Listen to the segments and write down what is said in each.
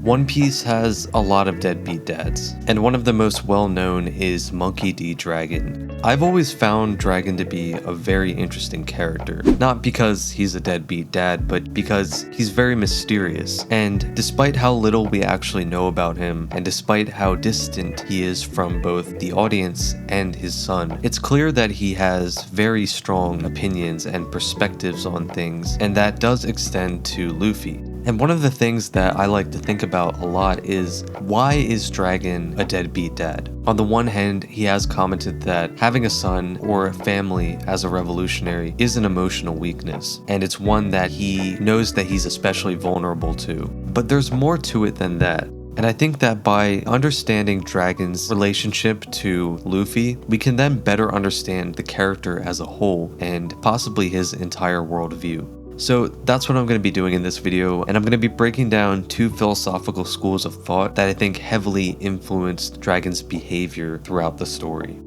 One Piece has a lot of deadbeat dads, and one of the most well-known is Monkey D. Dragon. I've always found Dragon to be a very interesting character, not because he's a deadbeat dad, but because he's very mysterious, and despite how little we actually know about him, and despite how distant he is from both the audience and his son, it's clear that he has very strong opinions and perspectives on things, and that does extend to Luffy. And one of the things that I like to think about a lot is, why is Dragon a deadbeat dad? On the one hand, he has commented that having a son or a family as a revolutionary is an emotional weakness, and it's one that he knows that he's especially vulnerable to. But there's more to it than that. And I think that by understanding Dragon's relationship to Luffy, we can then better understand the character as a whole and possibly his entire worldview. So that's what I'm going to be doing in this video, and I'm going to be breaking down two philosophical schools of thought that I think heavily influenced Dragon's behavior throughout the story.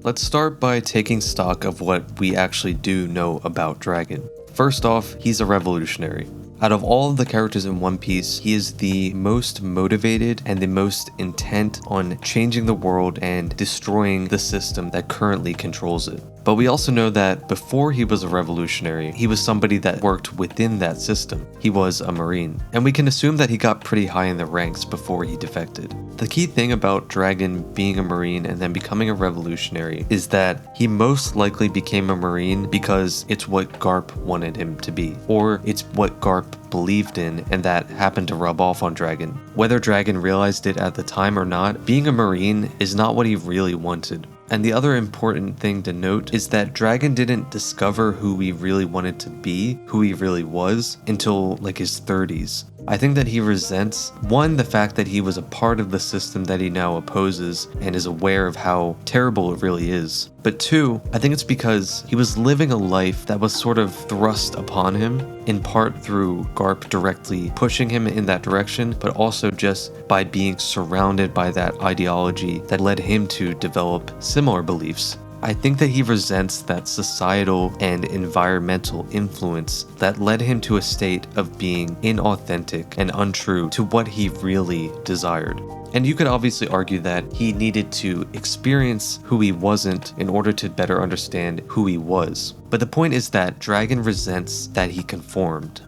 Let's start by taking stock of what we actually do know about Dragon. First off, he's a revolutionary. Out of all of the characters in One Piece, he is the most motivated and the most intent on changing the world and destroying the system that currently controls it. But we also know that before he was a revolutionary, he was somebody that worked within that system. He was a Marine. And we can assume that he got pretty high in the ranks before he defected. The key thing about Dragon being a Marine and then becoming a revolutionary is that he most likely became a Marine because it's what Garp wanted him to be, or it's what Garp believed in, and that happened to rub off on Dragon. Whether Dragon realized it at the time or not, being a Marine is not what he really wanted. And the other important thing to note is that Dragon didn't discover who he really wanted to be, who he really was, until like his 30s. I think that he resents, one, the fact that he was a part of the system that he now opposes and is aware of how terrible it really is. But two, I think it's because he was living a life that was sort of thrust upon him, in part through Garp directly pushing him in that direction, but also just by being surrounded by that ideology that led him to develop similar beliefs. I think that he resents that societal and environmental influence that led him to a state of being inauthentic and untrue to what he really desired. And you could obviously argue that he needed to experience who he wasn't in order to better understand who he was. But the point is that Dragon resents that he conformed.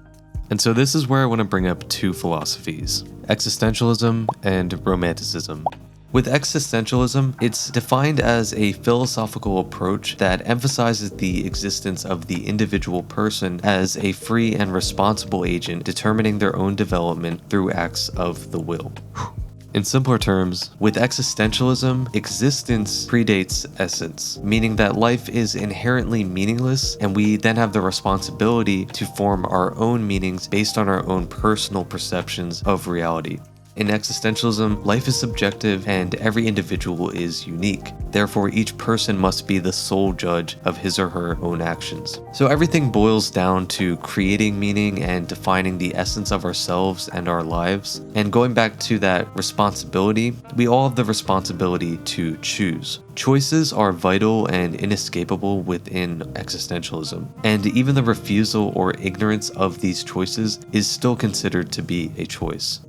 And so this is where I want to bring up two philosophies: existentialism and romanticism. With existentialism, it's defined as a philosophical approach that emphasizes the existence of the individual person as a free and responsible agent determining their own development through acts of the will. In simpler terms, with existentialism, existence predates essence, meaning that life is inherently meaningless, and we then have the responsibility to form our own meanings based on our own personal perceptions of reality. In existentialism, life is subjective and every individual is unique. Therefore, each person must be the sole judge of his or her own actions. So everything boils down to creating meaning and defining the essence of ourselves and our lives. And going back to that responsibility, we all have the responsibility to choose. Choices are vital and inescapable within existentialism, and even the refusal or ignorance of these choices is still considered to be a choice.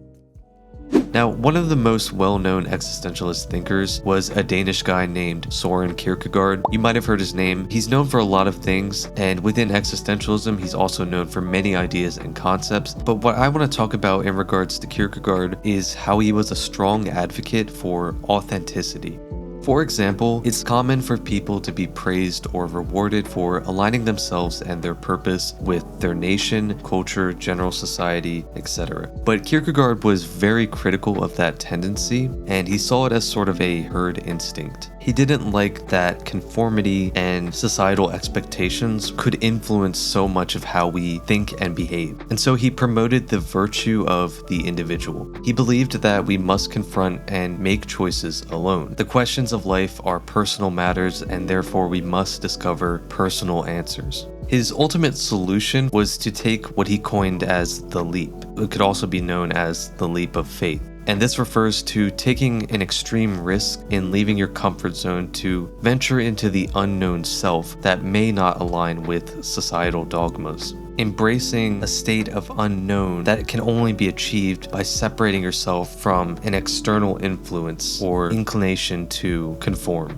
Now, one of the most well-known existentialist thinkers was a Danish guy named Søren Kierkegaard. You might have heard his name. He's known for a lot of things, and within existentialism, he's also known for many ideas and concepts. But what I want to talk about in regards to Kierkegaard is how he was a strong advocate for authenticity. For example, it's common for people to be praised or rewarded for aligning themselves and their purpose with their nation, culture, general society, etc. But Kierkegaard was very critical of that tendency, and he saw it as sort of a herd instinct. He didn't like that conformity and societal expectations could influence so much of how we think and behave. And so he promoted the virtue of the individual. He believed that we must confront and make choices alone. The questions of life are personal matters, and therefore we must discover personal answers. His ultimate solution was to take what he coined as the leap. It could also be known as the leap of faith. And this refers to taking an extreme risk in leaving your comfort zone to venture into the unknown self that may not align with societal dogmas. Embracing a state of unknown that can only be achieved by separating yourself from an external influence or inclination to conform.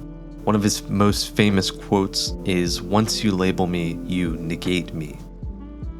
One of his most famous quotes is, "Once you label me, you negate me."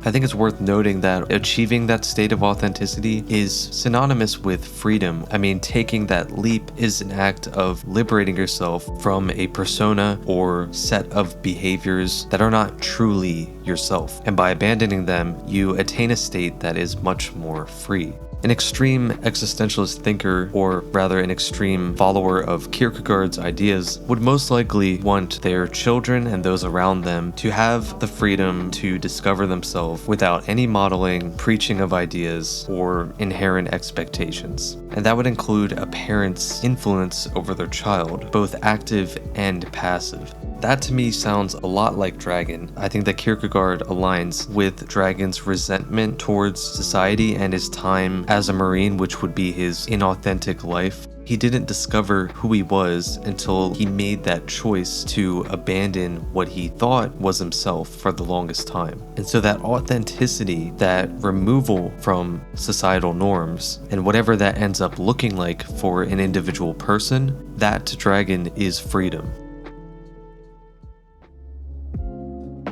I think it's worth noting that achieving that state of authenticity is synonymous with freedom. I mean, taking that leap is an act of liberating yourself from a persona or set of behaviors that are not truly yourself. And by abandoning them, you attain a state that is much more free. An extreme existentialist thinker, or rather an extreme follower of Kierkegaard's ideas, would most likely want their children and those around them to have the freedom to discover themselves without any modeling, preaching of ideas, or inherent expectations. And that would include a parent's influence over their child, both active and passive. That to me sounds a lot like Dragon. I think that Kierkegaard aligns with Dragon's resentment towards society and his time as a Marine, which would be his inauthentic life. He didn't discover who he was until he made that choice to abandon what he thought was himself for the longest time. And so that authenticity, that removal from societal norms, and whatever that ends up looking like for an individual person, that to Dragon is freedom.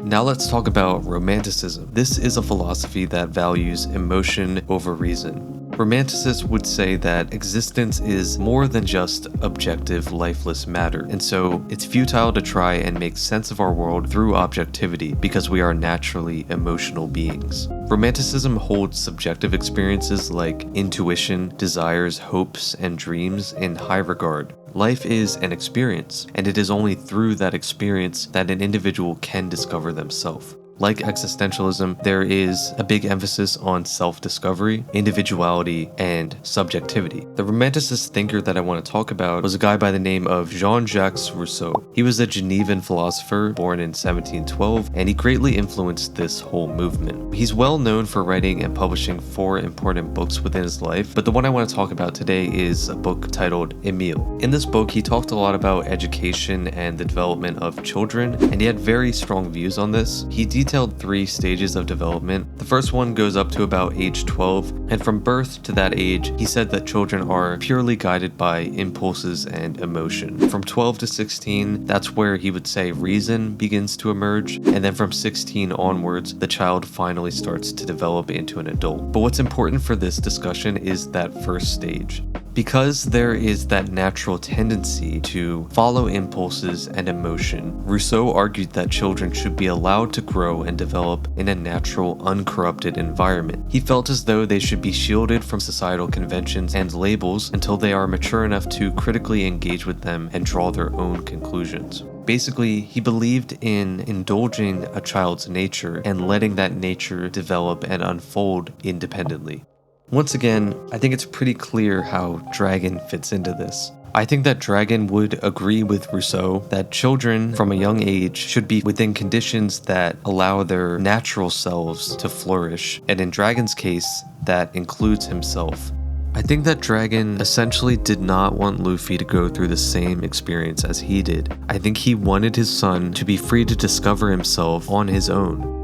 Now let's talk about Romanticism. This is a philosophy that values emotion over reason. Romanticists would say that existence is more than just objective, lifeless matter, and so it's futile to try and make sense of our world through objectivity because we are naturally emotional beings. Romanticism holds subjective experiences like intuition, desires, hopes, and dreams in high regard. Life is an experience, and it is only through that experience that an individual can discover themselves. Like existentialism, there is a big emphasis on self-discovery, individuality, and subjectivity. The Romanticist thinker that I want to talk about was a guy by the name of Jean-Jacques Rousseau. He was a Genevan philosopher born in 1712, and he greatly influenced this whole movement. He's well known for writing and publishing 4 important books within his life, but the one I want to talk about today is a book titled Emile. In this book, he talked a lot about education and the development of children, and he had very strong views on this. He detailed 3 stages of development. The first one goes up to about age 12, and from birth to that age, he said that children are purely guided by impulses and emotion. From 12 to 16, that's where he would say reason begins to emerge, and then from 16 onwards, the child finally starts to develop into an adult. But what's important for this discussion is that first stage. Because there is that natural tendency to follow impulses and emotion, Rousseau argued that children should be allowed to grow and develop in a natural, uncorrupted environment. He felt as though they should be shielded from societal conventions and labels until they are mature enough to critically engage with them and draw their own conclusions. Basically, he believed in indulging a child's nature and letting that nature develop and unfold independently. Once again, I think it's pretty clear how Dragon fits into this. I think that Dragon would agree with Rousseau that children from a young age should be within conditions that allow their natural selves to flourish, and in Dragon's case, that includes himself. I think that Dragon essentially did not want Luffy to go through the same experience as he did. I think he wanted his son to be free to discover himself on his own.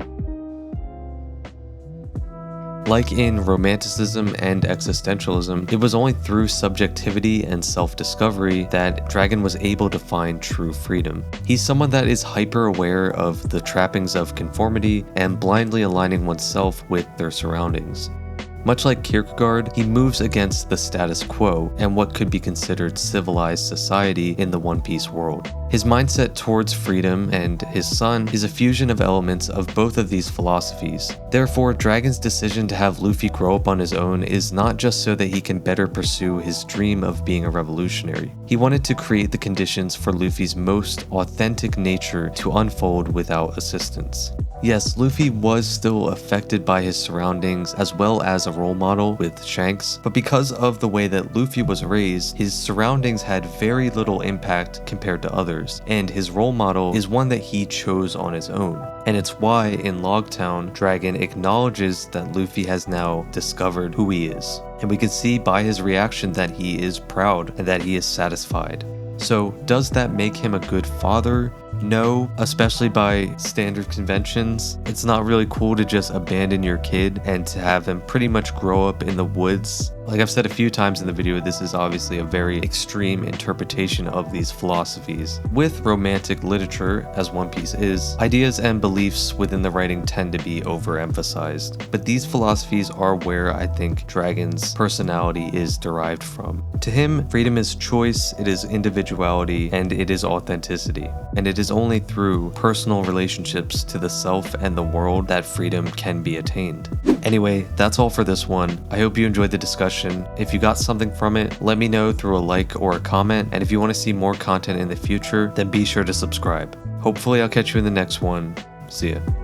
Like in Romanticism and Existentialism, it was only through subjectivity and self-discovery that Dragon was able to find true freedom. He's someone that is hyper-aware of the trappings of conformity and blindly aligning oneself with their surroundings. Much like Kierkegaard, he moves against the status quo and what could be considered civilized society in the One Piece world. His mindset towards freedom and his son is a fusion of elements of both of these philosophies. Therefore, Dragon's decision to have Luffy grow up on his own is not just so that he can better pursue his dream of being a revolutionary. He wanted to create the conditions for Luffy's most authentic nature to unfold without assistance. Yes, Luffy was still affected by his surroundings as well as a role model with Shanks, but because of the way that Luffy was raised, his surroundings had very little impact compared to others. others, and his role model is one that he chose on his own. And it's why in Logtown, Dragon acknowledges that Luffy has now discovered who he is. And we can see by his reaction that he is proud and that he is satisfied. So does that make him a good father? No, especially by standard conventions. It's not really cool to just abandon your kid and to have him pretty much grow up in the woods. Like I've said a few times in the video, this is obviously a very extreme interpretation of these philosophies. With romantic literature, as One Piece is, ideas and beliefs within the writing tend to be overemphasized. But these philosophies are where I think Dragon's personality is derived from. To him, freedom is choice, it is individuality, and it is authenticity. And it is only through personal relationships to the self and the world that freedom can be attained. Anyway, that's all for this one. I hope you enjoyed the discussion. If you got something from it, let me know through a like or a comment, and if you want to see more content in the future, then be sure to subscribe. Hopefully I'll catch you in the next one. See ya.